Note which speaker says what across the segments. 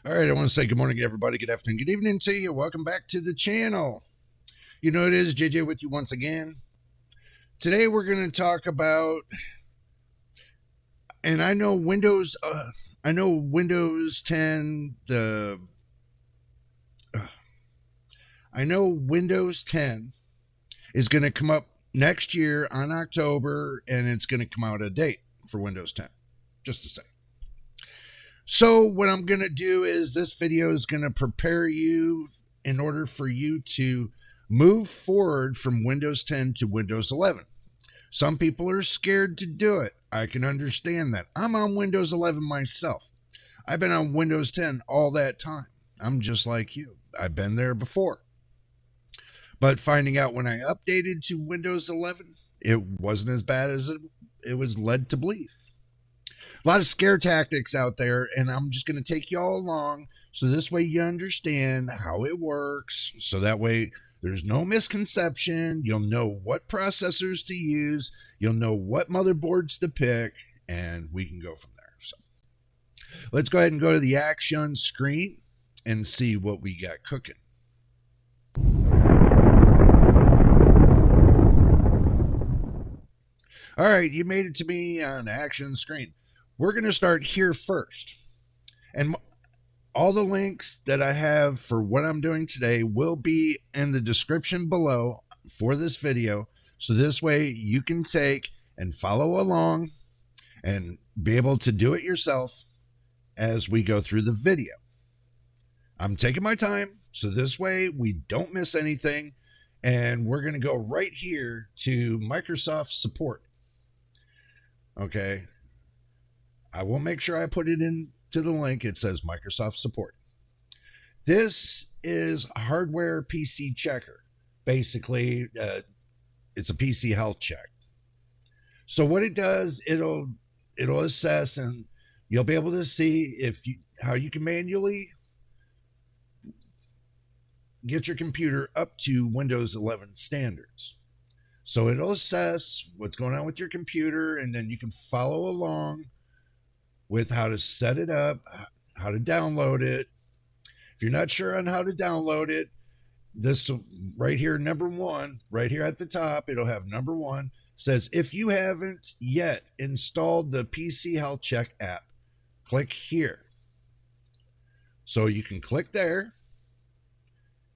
Speaker 1: All right, I want to say good morning, everybody. Good afternoon, good evening to you. Welcome back to the channel. You know it is JJ with you once again. Today we're going to talk about, and I know Windows 10, I know Windows 10 is going to come up next year on October, and it's going to come out a date for Windows 10, just to say. So what I'm going to do is this video is going to prepare you in order for you to move forward from Windows 10 to Windows 11. Some people are scared to do it. I can understand that. I'm on Windows 11 myself. I've been on Windows 10 all that time. I'm just like you. I've been there before. But finding out when I updated to Windows 11, it wasn't as bad as it was led to believe. A lot of scare tactics out there, and I'm just going to take you all along so this way you understand how it works, so that way there's no misconception. You'll know what processors to use, you'll know what motherboards to pick, and we can go from there. So let's go ahead and go to the action screen and see what we got cooking. All right, you made it to me on the action screen. We're going to start here first. And all the links that I have for what I'm doing today will be in the description below for this video. So this way you can take and follow along and be able to do it yourself as we go through the video. I'm taking my time, so this way we don't miss anything. And we're going to go right here to Microsoft Support. Okay. I will make sure I put it into the link. It says Microsoft Support. This is hardware PC checker. Basically, it's a PC health check. So what it does, it'll assess, and you'll be able to see how you can manually get your computer up to Windows 11 standards. So it'll assess what's going on with your computer, and then you can follow along with how to set it up, how to download it. If you're not sure on how to download it, this right here, number one, right here at the top, it'll have number one, says if you haven't yet installed the PC Health Check app, click here. So you can click there,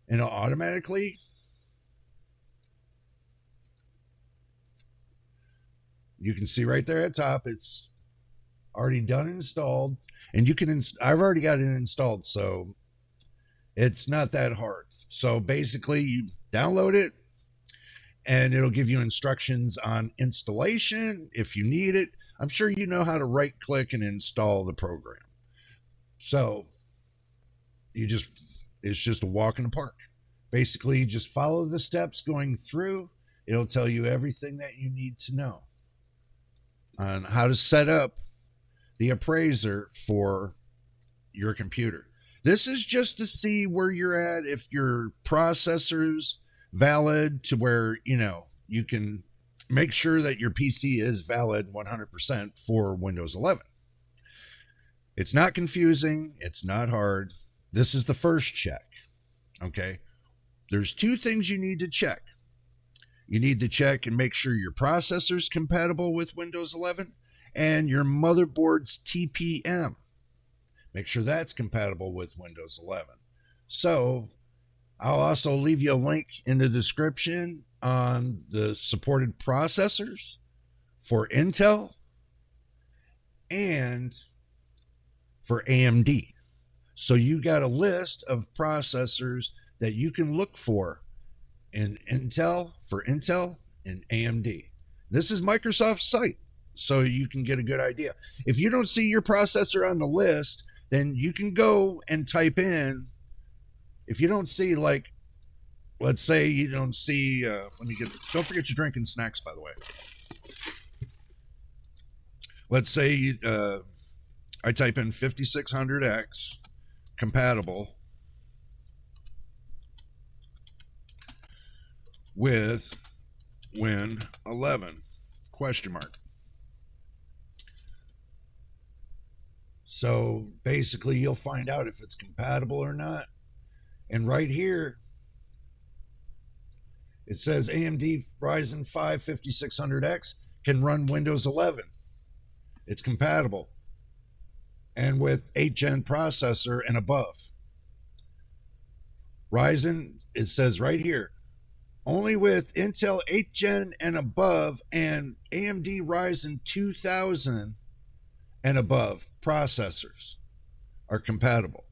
Speaker 1: and it'll automatically you can see right there at top, it's already done and installed, and you can I've already got it installed, so it's not that hard. So basically you download it and it'll give you instructions on installation if you need it. I'm sure you know how to right click and install the program. So it's just a walk in the park. Basically you just follow the steps going through. It'll tell you everything that you need to know on how to set up the appraiser for your computer. This is just to see where you're at, if your processor's valid to where, you can make sure that your PC is valid 100% for Windows 11. It's not confusing. It's not hard. This is the first check. Okay. There's two things you need to check. You need to check and make sure your processor's compatible with Windows 11 and your motherboard's TPM. Make sure that's compatible with Windows 11. So I'll also leave you a link in the description on the supported processors for Intel and for AMD. So you got a list of processors that you can look for in Intel, for Intel and AMD. This is Microsoft's site, so you can get a good idea. If you don't see your processor on the list, then you can go and type in, if you don't see, like, let's say you don't see, don't forget your drinking snacks, by the way. Let's say I type in 5600X compatible with Win 11 question mark. So basically, you'll find out if it's compatible or not. And right here, it says AMD Ryzen 5 5600X can run Windows 11. It's compatible. And with 8th gen processor and above. Ryzen, it says right here, only with Intel 8th gen and above and AMD Ryzen 2000 and above processors are compatible.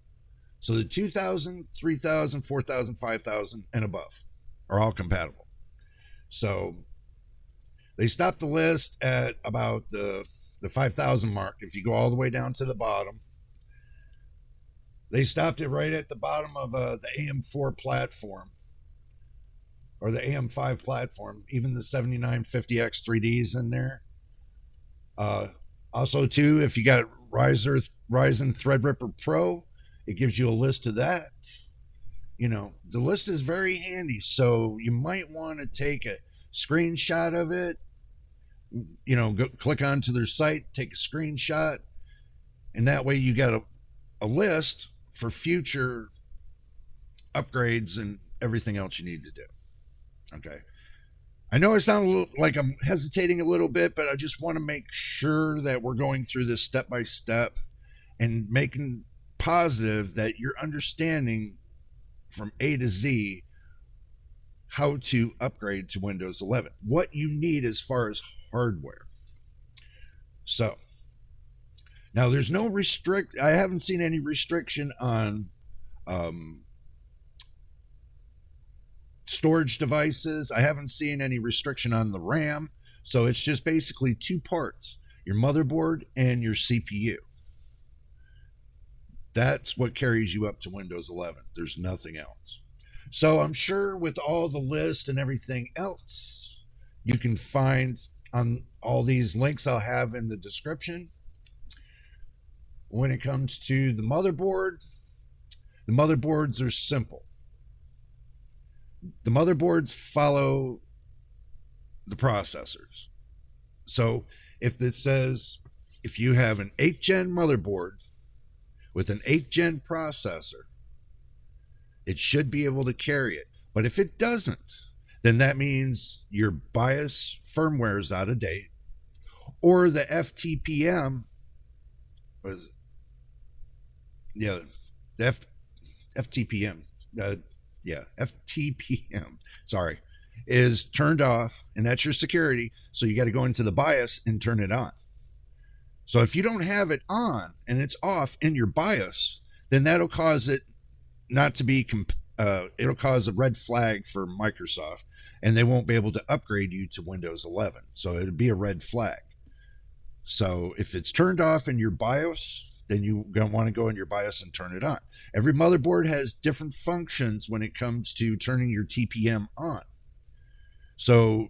Speaker 1: So the 2000, 3000, 4000, 5000 and above are all compatible. So they stopped the list at about the 5000 mark. If you go all the way down to the bottom, they stopped it right at the bottom of the AM4 platform or the AM5 platform, even the 7950X 3Ds in there. Also, too, if you got Ryzen Threadripper Pro, it gives you a list of that. You know, the list is very handy, so you might want to take a screenshot of it. You know, go click onto their site, take a screenshot, and that way you got a list for future upgrades and everything else you need to do. Okay. I know I sound a little like I'm hesitating a little bit, but I just want to make sure that we're going through this step by step and making positive that you're understanding from A to Z how to upgrade to Windows 11, what you need as far as hardware. So now there's no I haven't seen any restriction on storage devices. I haven't seen any restriction on the RAM. So it's just basically two parts, your motherboard and your CPU. That's what carries you up to Windows 11. There's nothing else. So I'm sure with all the list and everything else, you can find on all these links I'll have in the description. When it comes to the motherboards are simple. The motherboards follow the processors. So if it says, if you have an 8th gen motherboard with an 8th gen processor, it should be able to carry it. But if it doesn't, then that means your BIOS firmware is out of date, or the FTPM was, yeah, the FTPM, FTPM, sorry, is turned off, and that's your security. So you got to go into the BIOS and turn it on. So if you don't have it on and it's off in your BIOS, then that'll cause it not to be, it'll cause a red flag for Microsoft, and they won't be able to upgrade you to Windows 11. So it'll be a red flag. So if it's turned off in your BIOS, then you're going to want to go in your BIOS and turn it on. Every motherboard has different functions when it comes to turning your TPM on. So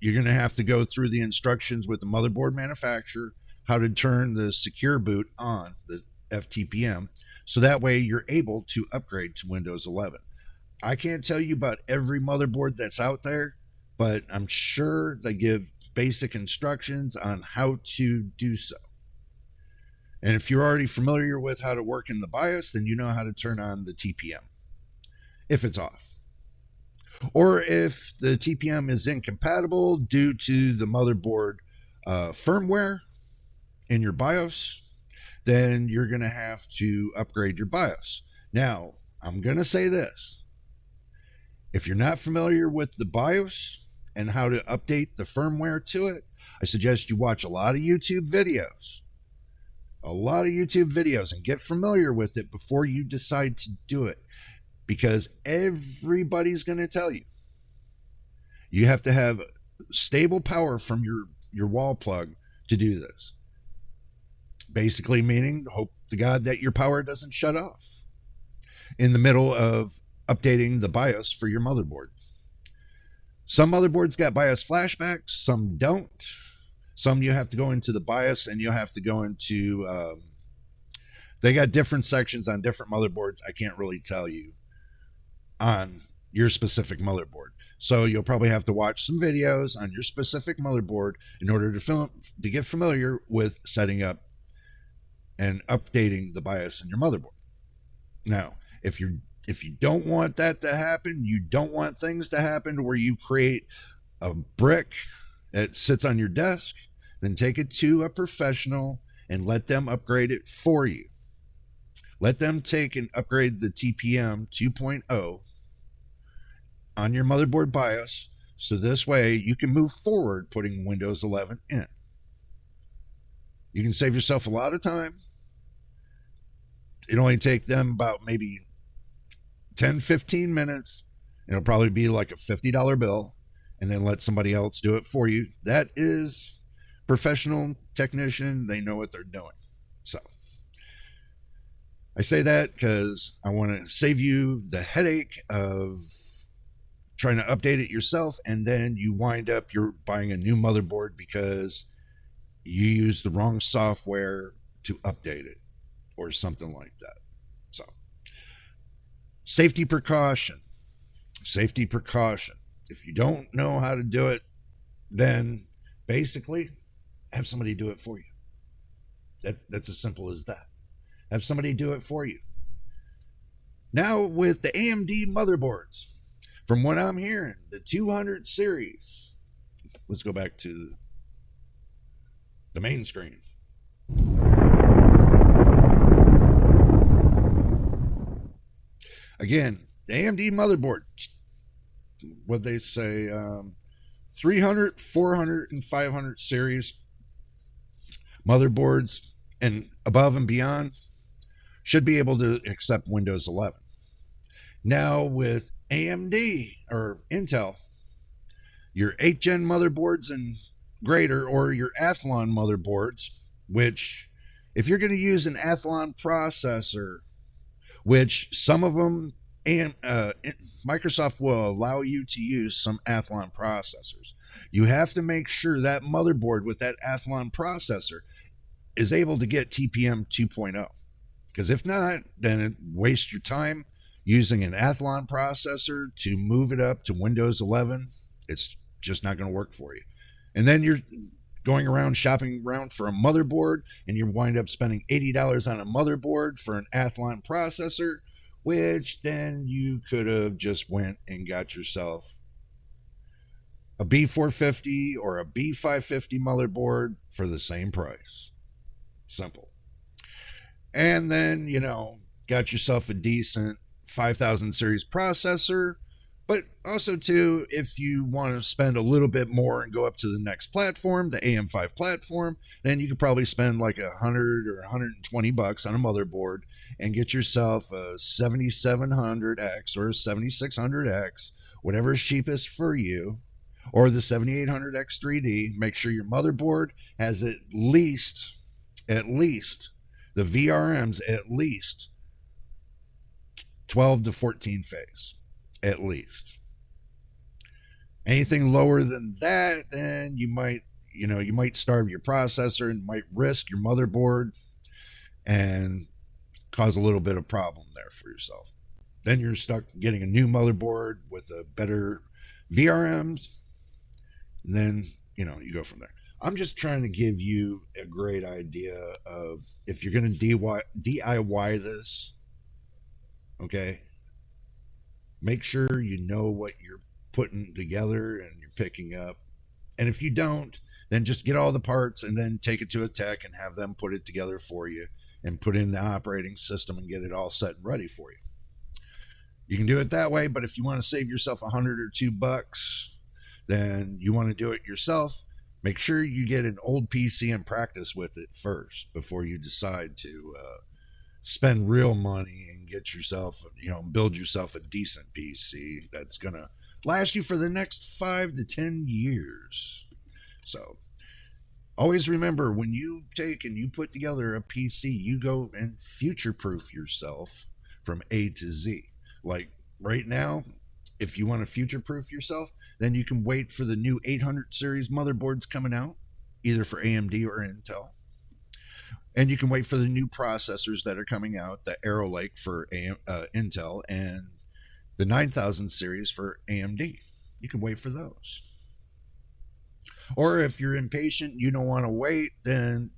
Speaker 1: you're going to have to go through the instructions with the motherboard manufacturer, how to turn the secure boot on, the FTPM, so that way you're able to upgrade to Windows 11. I can't tell you about every motherboard that's out there, but I'm sure they give basic instructions on how to do so. And if you're already familiar with how to work in the BIOS, then you know how to turn on the TPM if it's off. Or if the TPM is incompatible due to the motherboard firmware in your BIOS, then you're going to have to upgrade your BIOS. Now, I'm going to say this. If you're not familiar with the BIOS and how to update the firmware to it, I suggest you watch a lot of YouTube videos. And get familiar with it before you decide to do it, because everybody's going to tell you you have to have stable power from your wall plug to do this. Basically meaning, hope to God that your power doesn't shut off in the middle of updating the BIOS for your motherboard. Some motherboards got BIOS flashbacks, some don't. Some you have to go into the BIOS and you have to go into, they got different sections on different motherboards. I can't really tell you on your specific motherboard. So you'll probably have to watch some videos on your specific motherboard in order to get familiar with setting up and updating the BIOS in your motherboard. Now, if you don't want that to happen, you don't want things to happen where you create a brick that sits on your desk, then take it to a professional and let them upgrade it for you. Let them take and upgrade the TPM 2.0 on your motherboard BIOS, so this way you can move forward putting Windows 11 in. You can save yourself a lot of time. It'll only take them about maybe 10-15 minutes. It'll probably be like a $50 bill, and then let somebody else do it for you. That is professional technician. They know what they're doing. So I say that because I want to save you the headache of trying to update it yourself, and then you wind up you're buying a new motherboard because you use the wrong software to update it or something like that. So safety precaution. If you don't know how to do it, then basically have somebody do it for you. That's as simple as that. Have somebody do it for you. Now with the AMD motherboards, from what I'm hearing, the 200 series. Let's go back to the main screen. Again, the AMD motherboard, what they say, 300, 400, and 500 series motherboards and above and beyond should be able to accept Windows 11. Now with AMD or Intel, your 8th gen motherboards and greater, or your Athlon motherboards, which if you're going to use an Athlon processor, which some of them and Microsoft will allow you to use some Athlon processors, you have to make sure that motherboard with that Athlon processor is able to get TPM 2.0. Because if not, then it wastes your time using an Athlon processor to move it up to Windows 11. It's just not going to work for you. And then you're going around shopping around for a motherboard, and you wind up spending $80 on a motherboard for an Athlon processor, which then you could have just went and got yourself a B450 or a B550 motherboard for the same price. Simple. And then, got yourself a decent 5000 series processor. But also, too, if you want to spend a little bit more and go up to the next platform, the AM5 platform, then you could probably spend like $100 or $120 on a motherboard and get yourself a 7700X or a 7600X, whatever is cheapest for you, or the 7800X 3D. Make sure your motherboard has at least the VRMs at least 12 to 14 phase. At least. Anything lower than that, then you might starve your processor and might risk your motherboard and cause a little bit of problem there for yourself. Then you're stuck getting a new motherboard with a better VRMs, and then you go from there. I'm just trying to give you a great idea of if you're going to DIY this, okay? Make sure you know what you're putting together and you're picking up. And if you don't, then just get all the parts and then take it to a tech and have them put it together for you and put in the operating system and get it all set and ready for you. You can do it that way, but if you want to save yourself $100 or $2, then you want to do it yourself. Make sure you get an old PC and practice with it first before you decide to spend real money and get yourself, build yourself a decent PC that's going to last you for the next 5 to 10 years. So always remember, when you take and you put together a PC, you go and future-proof yourself from A to Z. Like right now, if you want to future-proof yourself, then you can wait for the new 800 series motherboards coming out, either for AMD or Intel. And you can wait for the new processors that are coming out, the Arrow Lake for Intel and the 9000 series for AMD. You can wait for those. Or if you're impatient, you don't want to wait, then,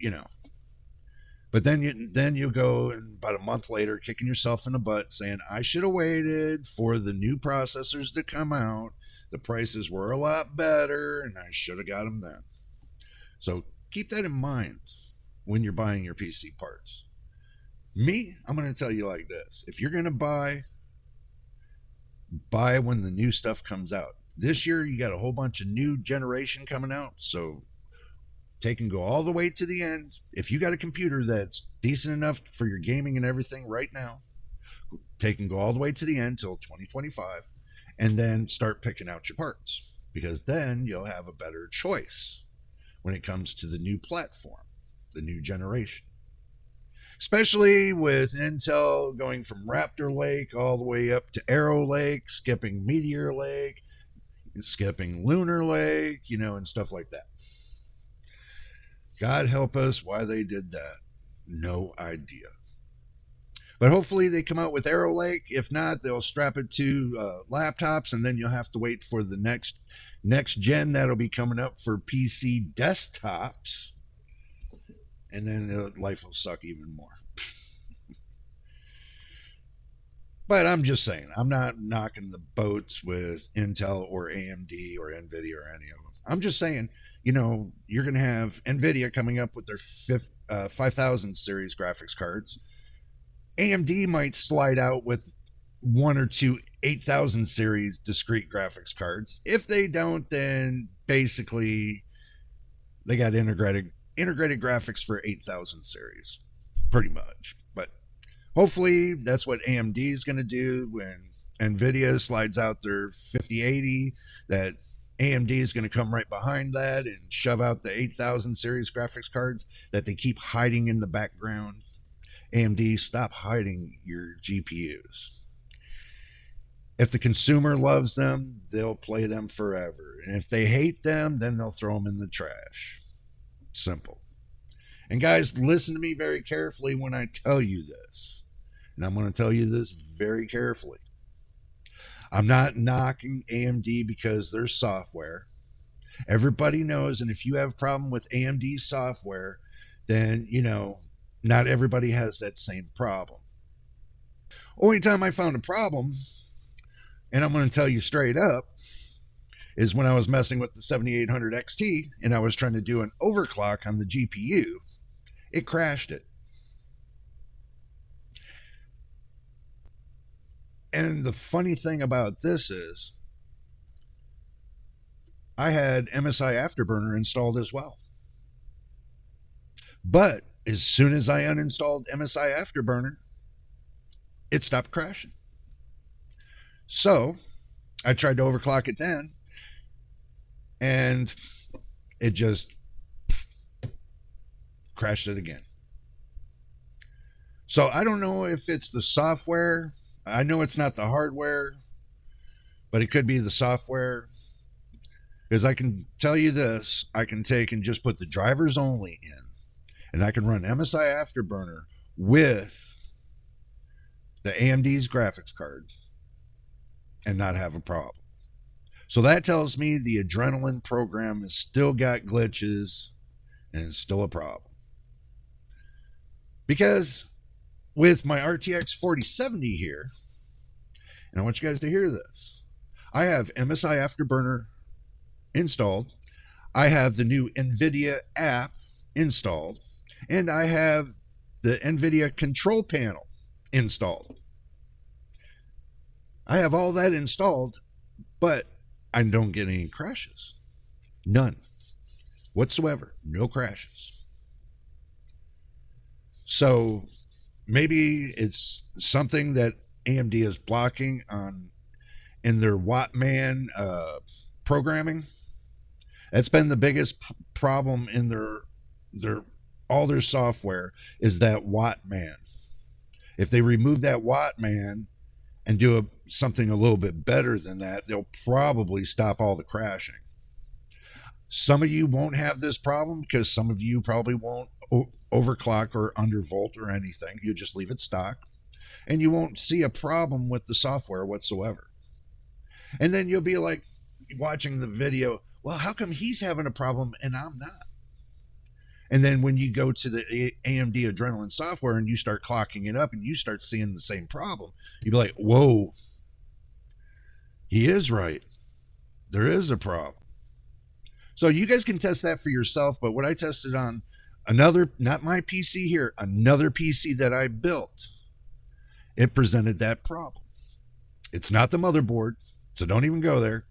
Speaker 1: But then you go and about a month later kicking yourself in the butt saying, I should have waited for the new processors to come out. The prices were a lot better and I should have got them then. So keep that in mind when you're buying your PC parts. Me, I'm going to tell you like this. If you're going to buy when the new stuff comes out. This year you got a whole bunch of new generation coming out, so take and go all the way to the end. If you got a computer that's decent enough for your gaming and everything right now, take and go all the way to the end till 2025 and then start picking out your parts, because then you'll have a better choice when it comes to the new platform, the new generation. Especially with Intel going from Raptor Lake all the way up to Arrow Lake, skipping Meteor Lake, skipping Lunar Lake, and stuff like that. God help us why they did that. No idea. But hopefully they come out with Arrow Lake. If not, they'll strap it to laptops, and then you'll have to wait for the next gen that'll be coming up for PC desktops. And then life will suck even more. But I'm just saying, I'm not knocking the boats with Intel or AMD or NVIDIA or any of them. I'm just saying, you're going to have NVIDIA coming up with their 5000 series graphics cards. AMD might slide out with one or two 8000 series discrete graphics cards. If they don't, then basically they got integrated graphics for 8000 series, pretty much. But hopefully that's what AMD is going to do when NVIDIA slides out their 5080, that AMD is going to come right behind that and shove out the 8000 series graphics cards that they keep hiding in the background. AMD, stop hiding your GPUs. If the consumer loves them, they'll play them forever. And if they hate them, then they'll throw them in the trash. Simple. And guys, listen to me very carefully when I tell you this. And I'm going to tell you this very carefully. I'm not knocking AMD because their software. Everybody knows, and if you have a problem with AMD software, then, not everybody has that same problem. Only time I found a problem, and I'm going to tell you straight up, is when I was messing with the 7800 XT and I was trying to do an overclock on the GPU. It crashed it. And the funny thing about this is I had MSI Afterburner installed as well. But as soon as I uninstalled MSI Afterburner, it stopped crashing. So I tried to overclock it then, and it just crashed it again. So I don't know if it's the software. I know it's not the hardware, but it could be the software. Because I can tell you this, I can take and just put the drivers only in, and I can run MSI Afterburner with the AMD's graphics card and not have a problem. So that tells me the Adrenaline program has still got glitches and it's still a problem. Because with my RTX 4070 here, and I want you guys to hear this, I have MSI Afterburner installed, I have the new NVIDIA app installed, and I have the NVIDIA control panel installed. I have all that installed, but I don't get any crashes. None whatsoever. No crashes. So maybe it's something that AMD is blocking in their Wattman programming. That's been the biggest problem in all their software, is that Wattman. If they remove that Wattman and do something a little bit better than that, they'll probably stop all the crashing. Some of you won't have this problem because some of you probably won't overclock or undervolt or anything. You just leave it stock, and you won't see a problem with the software whatsoever. And then you'll be like watching the video, well, how come he's having a problem and I'm not? And then when you go to the AMD Adrenalin software and you start clocking it up and you start seeing the same problem, you'd be like, whoa, he is right. There is a problem. So you guys can test that for yourself. But what I tested on another, not my PC here, another PC that I built, it presented that problem. It's not the motherboard, so don't even go there.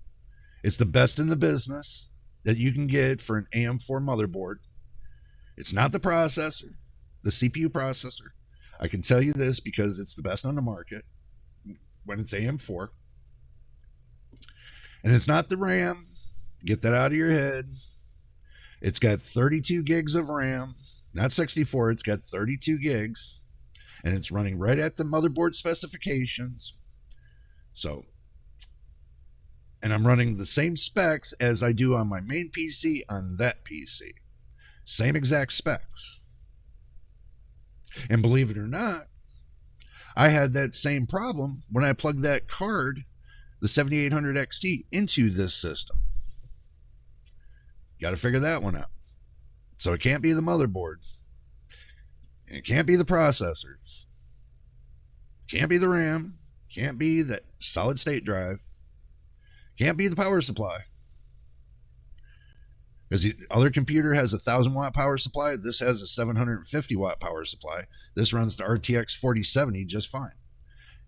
Speaker 1: It's the best in the business that you can get for an AM4 motherboard. It's not the processor, the CPU processor. I can tell you this because it's the best on the market when it's AM4. And it's not the RAM. Get that out of your head. It's got 32 gigs of RAM, not 64. It's got 32 gigs. And it's running right at the motherboard specifications. So, and I'm running the same specs as I do on my main PC on that PC. Same exact specs. And believe it or not, I had that same problem when I plugged that card, the 7800 XT, into this system. Got to figure that one out. So it can't be the motherboard. It can't be the processors. Can't be the RAM. Can't be the solid state drive. Can't be the power supply. Because the other computer has a 1,000-watt power supply. This has a 750-watt power supply. This runs the RTX 4070 just fine.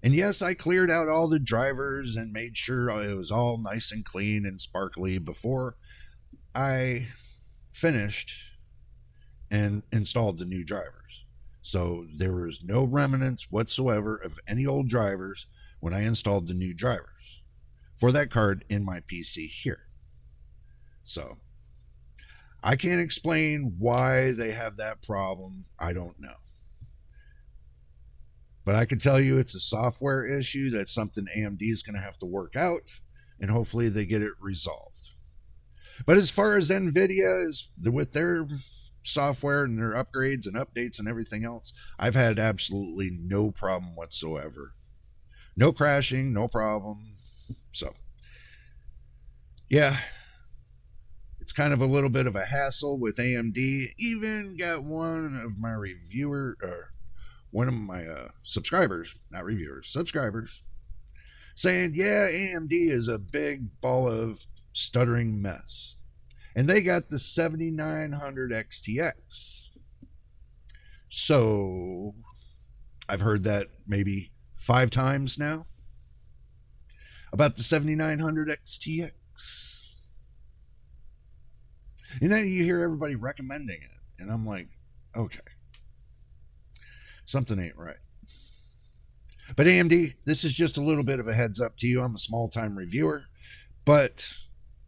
Speaker 1: And yes, I cleared out all the drivers and made sure it was all nice and clean and sparkly before I finished and installed the new drivers. So there was no remnants whatsoever of any old drivers when I installed the new drivers for that card in my PC here. So I can't explain why they have that problem. I don't know. But I can tell you it's a software issue. That's something AMD is going to have to work out, and hopefully they get it resolved. But as far as NVIDIA is with their software and their upgrades and updates and everything else, I've had absolutely no problem whatsoever. No crashing, no problem. So, yeah. It's kind of a little bit of a hassle with AMD. Even got one of my subscribers, not reviewers, subscribers, saying, yeah, AMD is a big ball of stuttering mess. And they got the 7900 XTX. So I've heard that maybe 5 times now about the 7900 XTX. And then you hear everybody recommending it. And I'm like, okay, something ain't right. But AMD, this is just a little bit of a heads up to you. I'm a small-time reviewer. But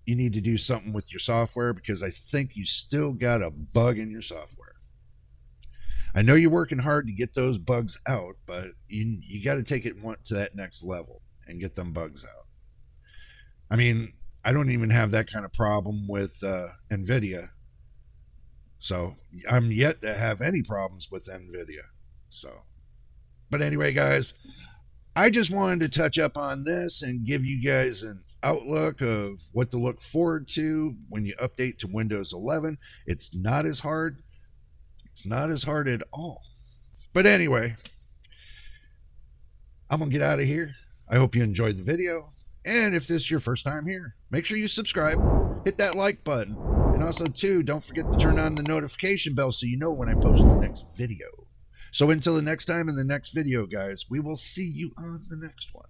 Speaker 1: you need to do something with your software because I think you still got a bug in your software. I know you're working hard to get those bugs out, but you got to take it to that next level and get them bugs out. I mean, I don't even have that kind of problem with NVIDIA. So I'm yet to have any problems with NVIDIA. So, but anyway, guys, I just wanted to touch up on this and give you guys an outlook of what to look forward to when you update to Windows 11. It's not as hard. It's not as hard at all. But anyway, I'm going to get out of here. I hope you enjoyed the video. And if this is your first time here, make sure you subscribe, hit that like button, and also too, don't forget to turn on the notification bell so you know when I post the next video. So until the next time in the next video, guys, we will see you on the next one.